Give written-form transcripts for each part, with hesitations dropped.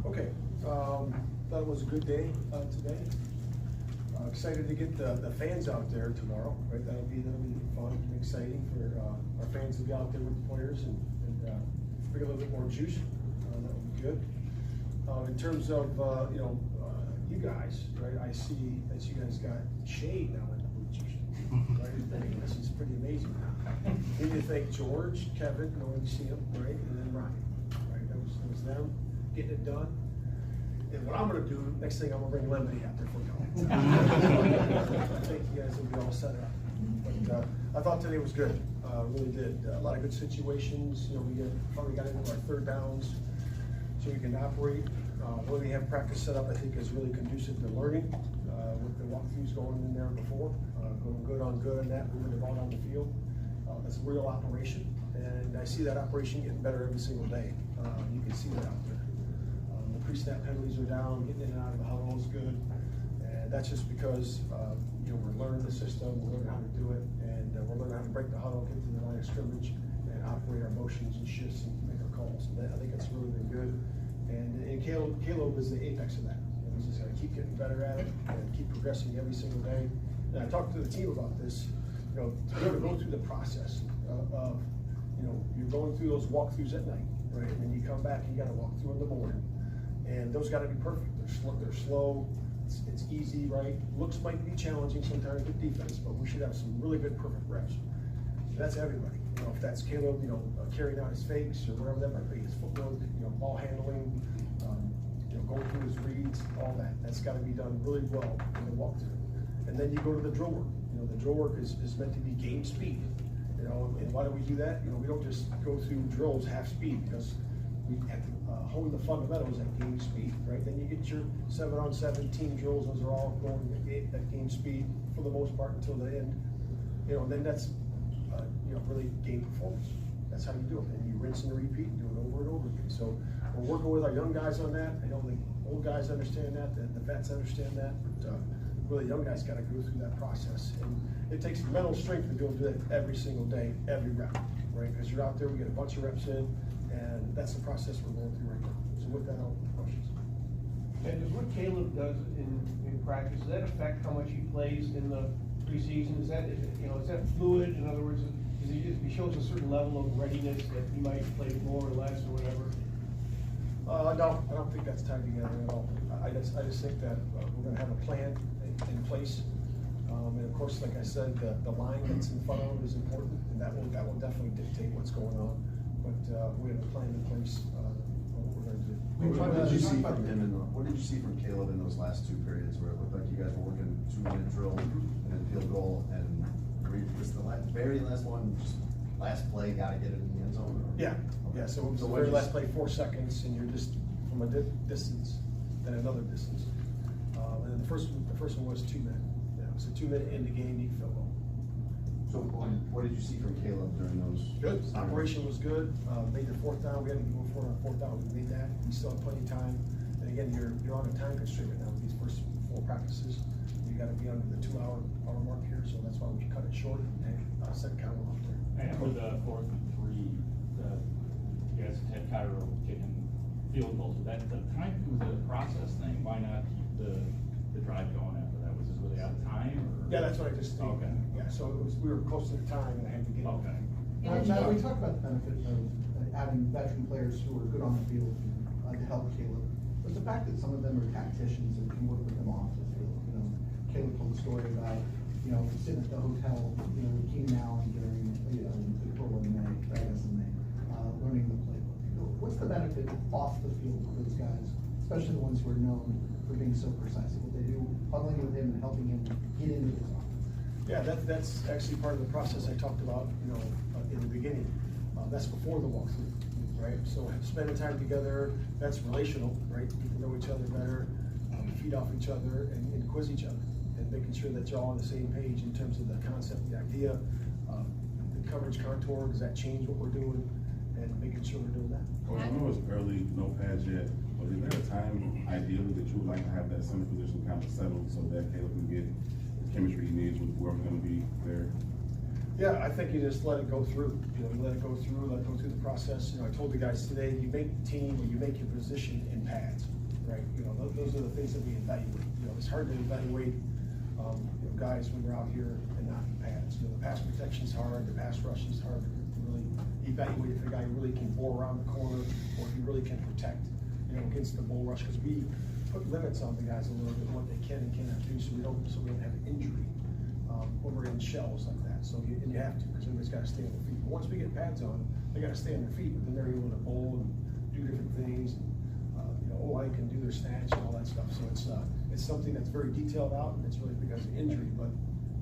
Okay, thought it was a good day today. Excited to get the fans out there tomorrow, right? That'll be fun and exciting for our fans to be out there with the players and bring a little bit more juice. That would be good. In terms of you guys, right? I see that you guys got shade now in the bleachers, right? This is pretty amazing. We need to thank George, Kevin, knowing you see him, right, and then Ryan, right? That was them getting it done. And what I'm going to do, next thing, I'm going to bring Lemony out there for y'all. I think you guys will be all set up. But I thought today was good. Really did. A lot of good situations. You know, we finally got into our third downs so we can operate. The way we have practice set up, I think, is really conducive to learning with the walkthroughs going in there before. Going good on that, moving the ball down the field. That's a real operation. And I see that operation getting better every single day. You can see that out there. Pre-snap penalties are down, getting in and out of the huddle is good, and that's just because we're learning the system, we're learning how to do it, and we're learning how to break the huddle, get to the line of scrimmage, and operate our motions and shifts and make our calls. And I think that's really good. And Caleb is the apex of that. He's just got to keep getting better at it and keep progressing every single day. And I talked to the team about this. To be able to go through the process of you're going through those walkthroughs at night, right? And then you come back and you got to walk through in the morning. And those got to be perfect. They're slow. It's easy, right? Looks might be challenging sometimes with defense, but we should have some really good perfect reps. That's everybody. If that's Caleb, carrying out his fakes or whatever that might be, his footwork, ball handling, going through his reads, all that. That's got to be done really well in the walkthrough. And then you go to the drill work. The drill work is meant to be game speed. And why do we do that? We don't just go through drills half speed because we have to hone the fundamentals at game speed, right? Then you get your 7-on-7 team drills; those are all going at game speed for the most part until the end. And then that's really game performance. That's how you do it, and you rinse and repeat, and do it over and over again. So we're working with our young guys on that. I know the old guys understand that, the vets understand that, but really young guys got to go through that process, and it takes mental strength to be able to do that every single day, every rep, right? Because you're out there, we get a bunch of reps in. And that's the process we're going through right now. So with that, I'll questions. And does what Caleb does in practice, does that affect how much he plays in the preseason? Is that fluid? In other words, he shows a certain level of readiness that he might play more or less or whatever? No, I don't think that's tied together at all. I just think that we're going to have a plan in place. And of course, like I said, the line that's in front of him is important, and that will definitely dictate what's going on. But we have a plan in place on what we're going to do. What did you see from him? What did you see from Caleb in those last two periods where it looked like you guys were working 2-minute drill and then field goal, and was the very last one, just last play, got to get it in the end zone? Or? Yeah, okay. Yeah. So it was the very last play, 4 seconds, and you're just from a distance, then another distance, and then the first one was 2 minutes. Yeah, so 2 minute in the game, you field goal. So what did you see from Caleb during those? Good. Operation was good. Made the 4th down. We had to go for it on 4th down. We made that. We still have plenty of time. And again, you're on a time constraint right now with these first 4 practices. You got to be under the 2-hour mark here, so that's why we cut it short and set count off there. And for the 4th and 3, you guys had Cairo kicking field goals. Was that the time? Was it a process thing? Why not keep the drive going after that? Was it really out of time? Or? Yeah, that's what I just stated. Okay. Yeah, so we were close to the time, and I had to get it. Okay. Now, we talked about the benefit of having veteran players who are good on the field to help Caleb. But the fact that some of them are tacticians and can work with them off the field. Caleb told a story about sitting at the hotel, with Keenan Allen during the Pro in May, learning the playbook. What's the benefit off the field for those guys, especially the ones who are known for being so precise? What they do, huddling with him and helping him get into his offense. Yeah, that's actually part of the process I talked about, in the beginning. That's before the walkthrough, right? So spending time together, that's relational, right? People know each other better, feed off each other, and quiz each other, and making sure that you're all on the same page in terms of the concept, the idea, the coverage contour, does that change what we're doing, and making sure we're doing that. Coach, I know it's early, no pads yet, but is there a time ideally that you would like to have that center position kind of settled so that Caleb can get chemistry he needs with whoever's going to be there? Yeah, I think you just let it go through, you know, you let it go through the process. You know, I told the guys today, you make the team or you make your position in pads, right? You know, those are the things that we evaluate. You know, it's hard to evaluate, you know, guys when you're out here and not in pads. You know, the pass protection's hard, the pass rush is hard to really evaluate if a guy really can bore around the corner or if he really can protect, you know, against the bull rush, because we put limits on the guys a little bit, what they can and cannot do, so we don't have an injury when we're in shells like that. So and you have to, because everybody's got to stay on their feet. But once we get pads on, they got to stay on their feet, but then they're able to bowl and do different things. And, you know, I can do their snatch and all that stuff. So it's something that's very detailed out, and it's really because of injury. But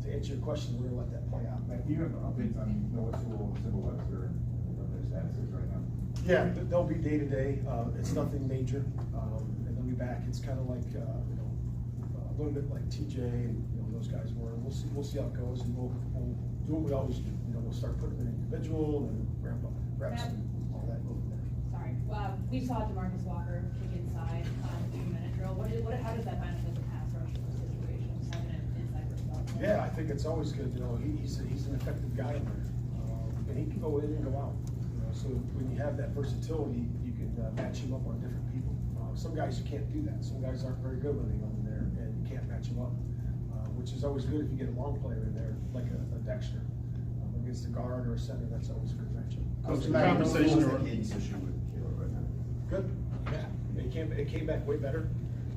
to answer your question, we're gonna let that play out. Do you have updates on Noah Sewell, Civil Webster, and what their status is right now? Yeah, they'll be day to day. It's nothing major, and they'll be back. It's kind of like you know, a little bit like TJ and you know those guys were. We'll see how it goes, and we'll do what we always do. You know, we'll start putting them in individual and ramp up reps and all that. Sorry, we saw DeMarcus Walker kick inside on the 2-minute drill. How does that benefit the pass rush in those situations, having an inside versus outside? Yeah, I think it's always good. You know, he's an effective guy in there, and he can go in and go out. You know, so when you have that versatility, you can match him up on different people. Some guys you can't do that. Some guys aren't very good when they go in there, and you can't match them up. Which is always good if you get a long player in there, like a Dexter, against a guard or a center. That's always a good matchup. What's the conversation cadence issue with Caleb right now? Good. Yeah, it came back way better,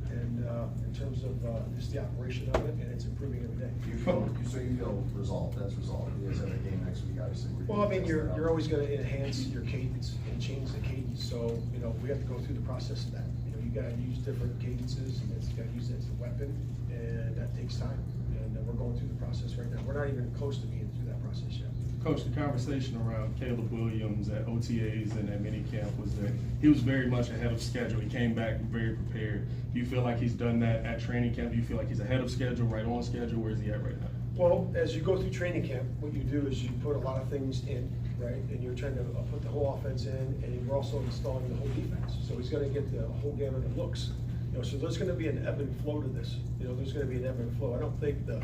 and in terms of just the operation of it, and it's improving every day. You feel resolved, that's resolved. You guys have a game next week, obviously. Well, I mean, you're always going to enhance your cadence and change the cadence. So you know, we have to go through the process of that. You know, you got to use different cadences, and you got to use it as a weapon, and that takes time. And we're going through the process right now. We're not even close to being through that process yet. Coach, the conversation around Caleb Williams at OTAs and at minicamp was that he was very much ahead of schedule. He came back very prepared. Do you feel like he's done that at training camp? Do you feel like he's ahead of schedule, right on schedule? Where is he at right now? Well, as you go through training camp, what you do is you put a lot of things in, right? And you're trying to put the whole offense in, and we're also installing the whole defense. So he's going to get the whole gamut of looks. You know, so there's going to be an ebb and flow to this. You know, there's going to be an ebb and flow. I don't think the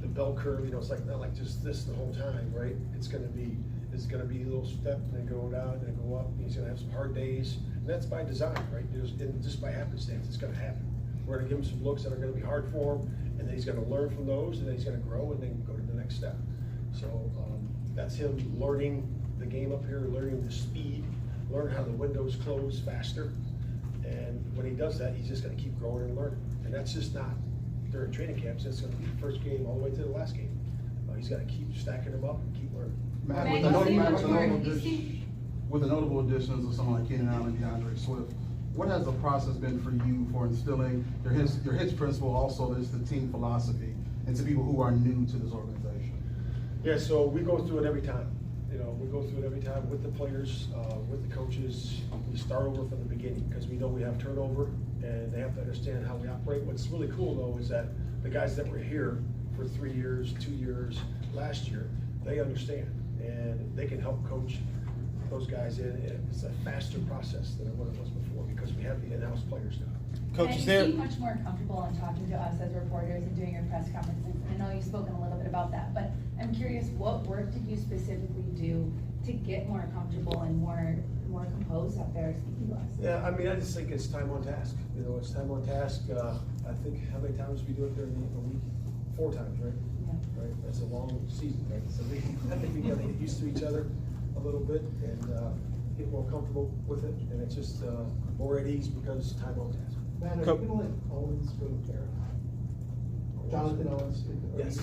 bell curve, you know, it's like not like just this the whole time, right? It's going to be a little step, and then go down, and then go up. He's going to have some hard days, and that's by design, right? Just by happenstance, it's going to happen. We're going to give him some looks that are going to be hard for him, and then he's going to learn from those, and then he's going to grow, and then go to the next step. So that's him learning the game up here, learning the speed, learn how the windows close faster. And when he does that, he's just going to keep growing and learning. And that's just not during training camps. That's going to be the first game all the way to the last game. He's got to keep stacking them up and keep learning. Matt, Matt, with the notable additions of someone like Keenan Allen and DeAndre Swift, what has the process been for you for instilling your hits principle, also is the team philosophy, into people who are new to this organization? Yeah, so we go through it every time. You know, we go through it every time with the players, with the coaches. We start over from the beginning because we know we have turnover, and they have to understand how we operate. What's really cool though is that the guys that were here for 3 years, 2 years, last year, they understand, and they can help coach those guys in. It's a faster process than what it was before because we have the in-house players now. Coach, you seem much more comfortable in talking to us as reporters and doing your press conferences. And I know you've spoken a little bit about that, but I'm curious, what work did you specifically do to get more comfortable and more composed out there speaking to us? Yeah, I mean, I just think it's time on task. You know, it's time on task. I think how many times we do it during a week? 4 times, right? Yeah. Right. That's a long season, right? So I think we got to get used to each other a little bit and get more comfortable with it. And it's just more at ease because time on task. Matt, are you going to let Owens go to Carolina? Jonathan Owens? Yes.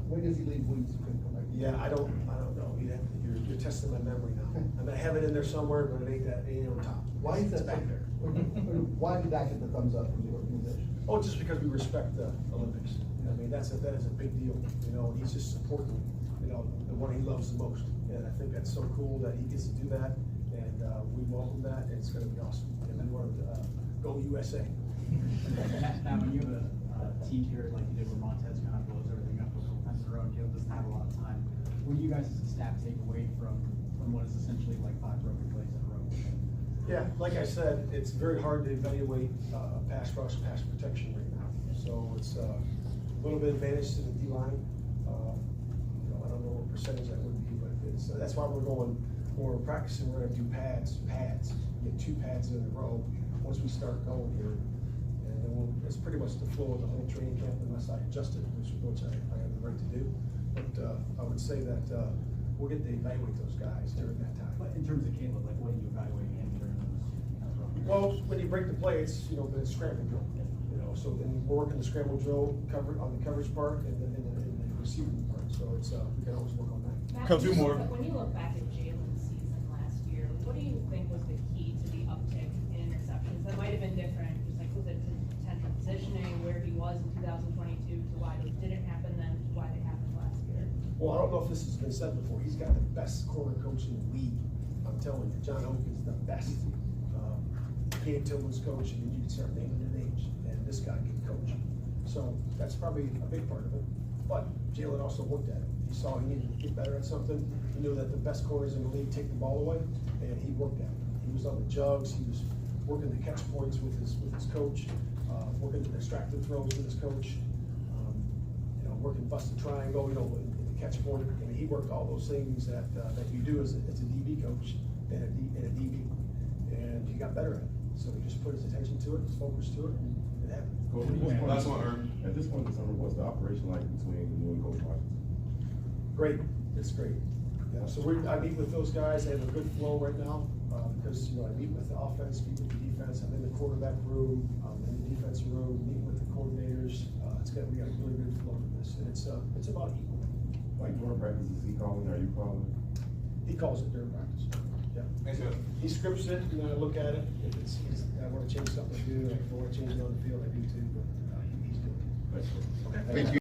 When does he leave Wings? Yeah, I don't know. You're testing my memory now. I mean, I have it in there somewhere, but it ain't on top. Why is It's that back there? Why did that get the thumbs up from the organization? Oh, just because we respect the Olympics. I mean, that is a big deal. You know, he's just supporting, you know, the one he loves the most. And I think that's so cool that he gets to do that. And we welcome that, and it's going to be awesome. And we want to go USA. Now, when you have a team here like you did where Montez kind of blows everything up a couple times in a row and Caleb doesn't have a lot of time, what do you guys as a staff take away from what is essentially like 5 broken plays in a row? Yeah, like I said, it's very hard to evaluate pass rush, pass protection right now. So it's a little bit advantage to the D-line. You know, I don't know what percentage that would be, but it's, that's why we're going, when we're practicing, we're gonna do pads, get 2 pads in a row, once we start going here. And then it's pretty much the flow of the whole training camp unless I adjust it, which I have the right to do. But, I would say that, we'll get to evaluate those guys during that time. But in terms of Caleb, like, what are you evaluating him during those? Well, when you break the play, it's, you know, the scramble drill, you know, so then we're working the scramble drill on the coverage part and the receiving part, so it's, we can always work on that. Matt, Come two more. When you look back at Jalen's season last year, what do you think was the key to the uptick in interceptions? That might have been different, just like, was it potential positioning, where he was in 2022 to why those didn't happen then, to why they happened last year? Well, I don't know if this has been said before, he's got the best corner coach in the league, I'm telling you, John Oak is the best. Cam Tillman's coach, and then you can start naming the names, and this guy can coach. So that's probably a big part of it. But Jalen also looked at it. He saw he needed to get better at something. He knew that the best corners in the league take the ball away, and he worked at it. He was on the jugs. He was working the catch points with his coach, working the extractive throws with his coach. You know, working busted triangle. You know, in the catch point. I mean, he worked all those things that you do as a DB coach and a DB, and he got better at it. So he just put his attention to it, his focus to it, and it happened. Last one, Herb. At this point in the summer, what's the operation like between you and Coach Washington? Great, it's great. Yeah, so I meet with those guys, they have a good flow right now, because, you know, I meet with the offense, meet with the defense, I'm in the quarterback room, in the defensive room, meeting with the coordinators. We got a really good flow with this, and it's about equal. Like during practice, is he calling, or are you calling? He calls it during practice, yeah. Thanks, Jeff. He scripts it, and I look at it, if I wanna change something, I do, if I wanna change it on the field, I do too, but he's doing it. Thanks. Okay. Thank you.